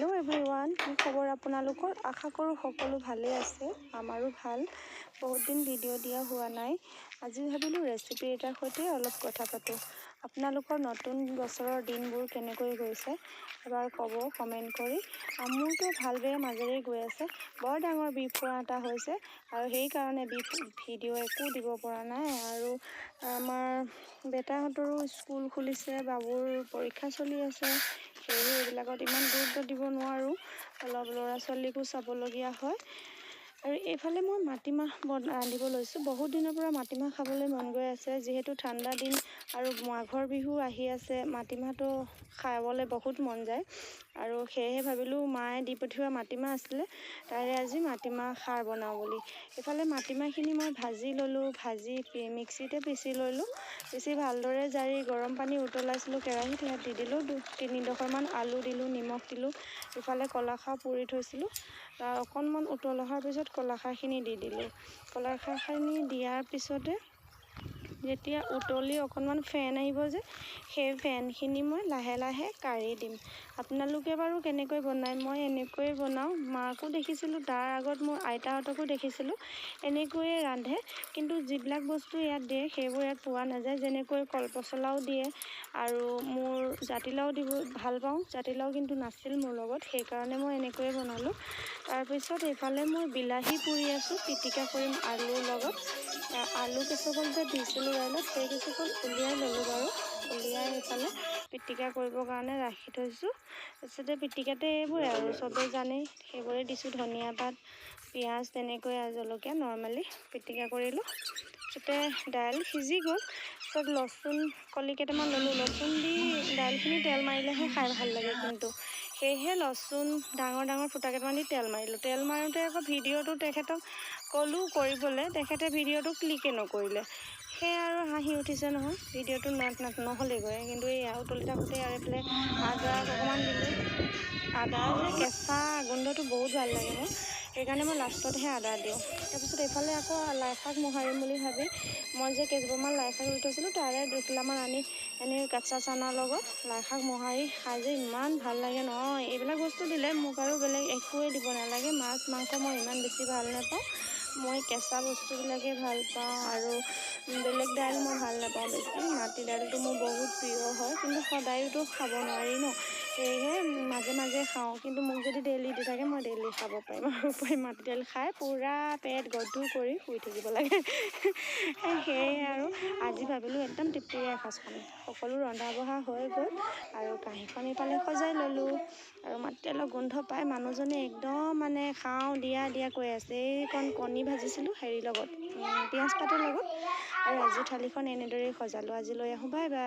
Hello' everyone, কি খবৰ আপোনালোকৰ? আশা কৰোঁ সকলো ভালেই আছে। আমাৰো ভাল। বহুত দিন ভিডিঅ' দিয়া হোৱা নাই। আজি ভাবিলোঁ ৰেচিপি এটাৰ সৈতে অলপ কথা পাতোঁ। আপোনালোকৰ নতুন বছৰৰ দিনবোৰ কেনেকৈ গৈছে এবাৰ ক'ব কমেণ্ট কৰি। মোৰতো ভাল বেয়া মাজেৰে গৈ আছে। বৰ ডাঙৰ বিপদ এটা হৈছে আৰু সেইকাৰণে ভিডিঅ' একো দিব পৰা নাই। আৰু আমাৰ বেটাহঁতৰো স্কুল খুলিছে, বাবুৰ পৰীক্ষা চলি আছে। সেয়েহে এইবিলাকত ইমান গুৰুত্ব দিব নোৱাৰোঁ। অলপ ল'ৰা ছোৱালীকো চাবলগীয়া হয়। আৰু এইফালে মই মাটিমাহ ৰান্ধিব লৈছোঁ। বহুত দিনৰ পৰা মাটিমাহ খাবলৈ মন গৈ আছে। যিহেতু ঠাণ্ডা দিন আৰু মাঘৰ বিহু আহি আছে, মাটিমাহটো খাবলৈ বহুত মন যায়। আৰু সেয়েহে ভাবিলোঁ মায়ে দি পঠিওৱা মাটিমাহ আছিলে, তাৰে আজি মাটিমাহ খাৰ বনাওঁ বুলি। এইফালে মাটিমাহখিনি মই ভাজি ল'লোঁ। ভাজি মিক্সিতে পিচি ল'লোঁ। পিচি ভালদৰে জাৰি গৰম পানী উতলাইছিলোঁ কেৰাহীত, ইয়াত দি দিলোঁ 3-4মান আলু দিলোঁ, নিমখ দিলোঁ। ইফালে কলাখাৰ পুৰি থৈছিলোঁ। অকণমান উতল অহাৰ পিছত কলাখাৰখিনি দি দিলোঁ। কলাখাৰখিনি দিয়াৰ পিছতে যেতিয়া উতলি অকণমান ফেন আহিব যে, সেই ফেনখিনি মই লাহে লাহে কাঢ়ি দিম। আপোনালোকে বাৰু কেনেকৈ বনায়? মই এনেকৈয়ে বনাওঁ। মাকো দেখিছিলোঁ, তাৰ আগত মোৰ আইতাহঁতকো দেখিছিলোঁ এনেকৈয়ে ৰান্ধে। কিন্তু যিবিলাক বস্তু ইয়াত দিয়ে সেইবোৰ ইয়াত পোৱা নাযায়। যেনেকৈ কলপচলাও দিয়ে আৰু মোৰ জাতিলাও দিব ভাল পাওঁ। জাতিলাও কিন্তু নাছিল মোৰ লগত, সেইকাৰণে মই এনেকৈয়ে বনালোঁ। তাৰপিছত এইফালে মই বিলাহী পুৰি আছোঁ, পিটিকা কৰিম আলুৰ লগত। আলু কেঁচুকল যে দিছিলোঁ দাইলত, সেই কেঁচুকল উলিয়াই ল'লোঁ বাৰু। উলিয়াই এইফালে পিটিকা কৰিবৰ কাৰণে ৰাখি থৈছোঁ। তাৰপিছতে পিটিকাতে এইবোৰে আৰু চবেই জানেই, সেইবোৰে দিছোঁ ধনিয়া পাত, পিঁয়াজ, তেনেকৈ জলকীয়া নৰ্মেলি পিটিকা কৰিলোঁ। তাৰপিছতে দাইল সিজি গ'ল। তাৰপিছত লচুন কলি কেইটামান ল'লোঁ। লচুন দি দাইলখিনি তেল মাৰিলেহে খাই ভাল লাগে, কিন্তু সেয়েহে লচুন ডাঙৰ ডাঙৰ ফুটা কেইটামান দি তেল মাৰিলোঁ। তেল মাৰোঁতে আকৌ ভিডিঅ'টো তেখেতক ক'লোঁ কৰিবলৈ, তেখেতে ভিডিঅ'টো ক্লিকেই নকৰিলে। সেয়া আৰু হাঁহি উঠিছে নহয়, ভিডিঅ'টো নহ'লেগৈ। কিন্তু এই উতলি থাকোঁতে আৰু এইফালে আদা অকণমান দিলোঁ। আদাৰ যে কেঁচা গোন্ধটো বহুত ভাল লাগে মোৰ, সেইকাৰণে মই লাষ্টতহে আদা দিওঁ। তাৰপিছত এইফালে আকৌ লাইশাক মোহাৰিম বুলি ভাবি মই যে কেইজোপামান লাইশাক ৰুই থৈছিলোঁ, তাৰে 2 কিলোমান আনি এনেই কাঁচা চানাৰ লগত লাইশাক মোহাৰি খাই যে ইমান ভাল লাগে নহয়। এইবিলাক বস্তু দিলে মোক আৰু বেলেগ একোৱে দিব নালাগে। মাছ মাংস মই ইমান বেছি ভাল নাপাওঁ। মই কেঁচা বস্তুবিলাকেই ভাল পাওঁ আৰু বেলেগ দাইল মই ভাল নাপাওঁ বেছি। মাটি দাইলটো মোৰ বহুত প্ৰিয় হয়, কিন্তু সদায়তো খাব নোৱাৰি ন, সেয়েহে মাজে মাজে খাওঁ। কিন্তু মোক যদি ডেইলি দি থাকে মই ডেইলি খাব পাৰিম আৰু মাটি দাইল খাই পূৰা পেট গধুৰ কৰি শুই থাকিব লাগে। সেয়ে আৰু আজি ভাবিলোঁ একদম তৃপ্তিৰে এসাঁজ খাম। সকলো ৰন্ধা বঢ়া হৈ গ'ল আৰু কাঁহীখন ইফালে সজাই ল'লোঁ। আৰু মাটি দাইলৰ গোন্ধ পাই মানুহজনে একদম মানে খাওঁ দিয়া কৈ আছে। এইকণ কণী ভাজিছিলোঁ হেৰিৰ লগত, পিঁয়াজ পাতৰ লগত। আৰু আজিৰ থালিখন এনেদৰেই সজালোঁ। আজিলৈ আহোঁ, বাই বাই।